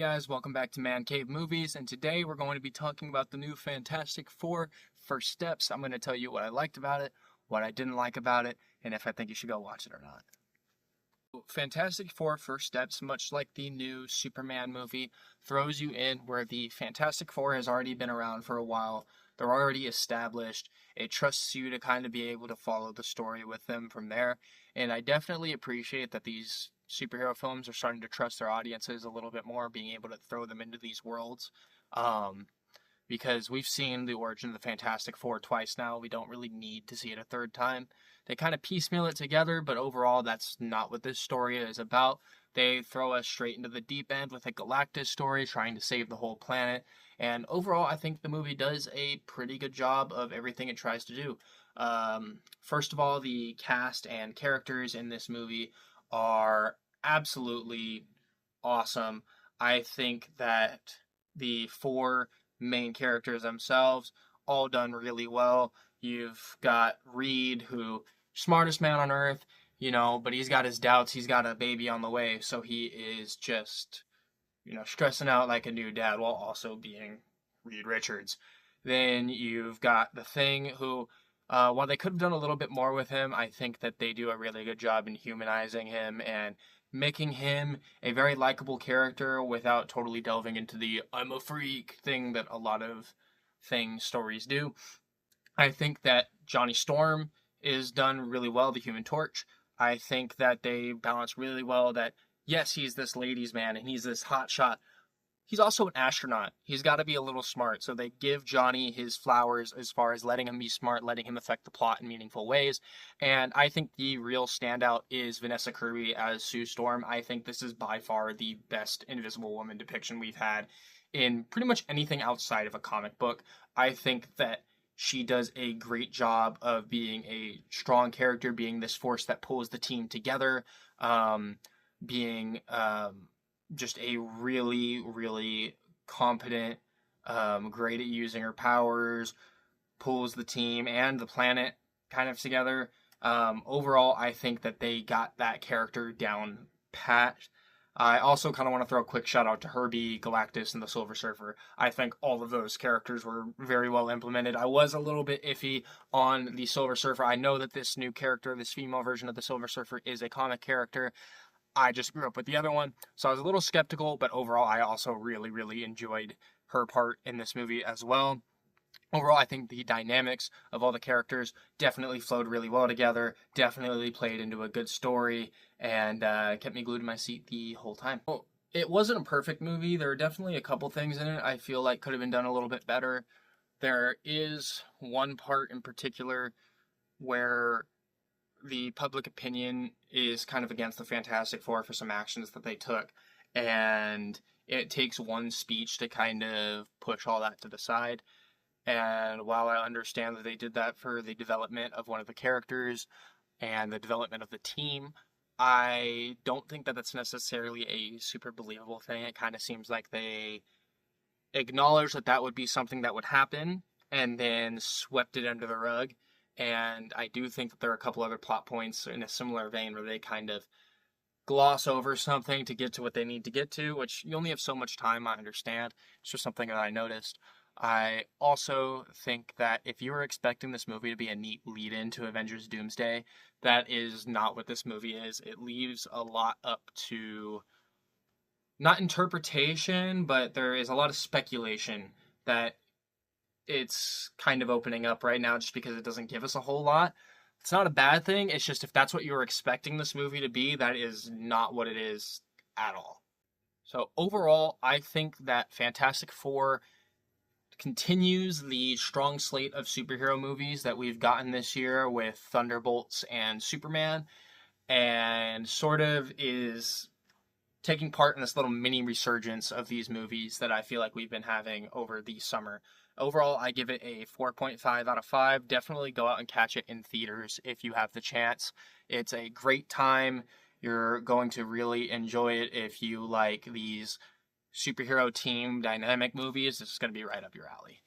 guys, welcome back to Man Cave Movies, and today we're going to be talking about the new Fantastic Four First Steps. I'm going to tell you what I liked about it, what I didn't like about it, and if I think you should go watch it or not. Fantastic Four First Steps, much like the new Superman movie, throws you in where the Fantastic Four has already been around for a while. They're already established. It trusts you to kind of be able to follow the story with them from there. And I definitely appreciate that these superhero films are starting to trust their audiences a little bit more, being able to throw them into these worlds. Because we've seen the origin of the Fantastic Four twice now. We don't really need to see it a third time. They kind of piecemeal it together, but overall, that's not what this story is about. They throw us straight into the deep end with a Galactus story trying to save the whole planet. And overall, I think the movie does a pretty good job of everything it tries to do. First of all, the cast and characters in this movie are absolutely awesome. I think that the four main characters themselves all done really well. You've got Reed, who smartest man on earth, but he's got his doubts. He's got a baby on the way, so he is just, stressing out like a new dad while also being Reed Richards. Then you've got the Thing, who, while they could have done a little bit more with him, I think that they do a really good job in humanizing him and making him a very likable character without totally delving into the I'm a freak thing that a lot of Thing stories do. I think that Johnny Storm is done really well, the Human Torch. I think that they balance really well that, yes, he's this ladies' man and he's this hotshot. He's also an astronaut. He's got to be a little smart. So they give Johnny his flowers as far as letting him be smart, letting him affect the plot in meaningful ways. And I think the real standout is Vanessa Kirby as Sue Storm. I think this is by far the best Invisible Woman depiction we've had in pretty much anything outside of a comic book. I think that she does a great job of being a strong character, being this force that pulls the team together, being just a really, really competent, great at using her powers, pulls the team and the planet kind of together. Overall, I think that they got that character down pat. I also kind of want to throw a quick shout out to Herbie, Galactus, and the Silver Surfer. I think all of those characters were very well implemented. I was a little bit iffy on the Silver Surfer. I know that this new character, this female version of the Silver Surfer, is a comic character. I just grew up with the other one, so I was a little skeptical, but overall, I also really, really enjoyed her part in this movie as well. Overall, I think the dynamics of all the characters definitely flowed really well together, definitely played into a good story, and kept me glued to my seat the whole time. Well, it wasn't a perfect movie. There are definitely a couple things in it I feel like could have been done a little bit better. There is one part in particular where the public opinion is kind of against the Fantastic Four for some actions that they took, and it takes one speech to kind of push all that to the side. And while I understand that they did that for the development of one of the characters and the development of the team, I don't think that that's necessarily a super believable thing. It kind of seems like they acknowledged that that would be something that would happen and then swept it under the rug. And I do think that there are a couple other plot points in a similar vein where they kind of gloss over something to get to what they need to get to, which you only have so much time, I understand. It's just something that I noticed. I also think that if you were expecting this movie to be a neat lead-in to Avengers Doomsday, that is not what this movie is. It leaves a lot up to, not interpretation, but there is a lot of speculation that it's kind of opening up right now just because it doesn't give us a whole lot. It's not a bad thing. It's just if that's what you were expecting this movie to be, that is not what it is at all. So overall, I think that Fantastic Four continues the strong slate of superhero movies that we've gotten this year with Thunderbolts and Superman, and sort of is taking part in this little mini resurgence of these movies that I feel like we've been having over the summer. Overall, I give it a 4.5 out of 5. Definitely go out and catch it in theaters if you have the chance. It's a great time. You're going to really enjoy it if you like these superhero team dynamic movies. This is going to be right up your alley.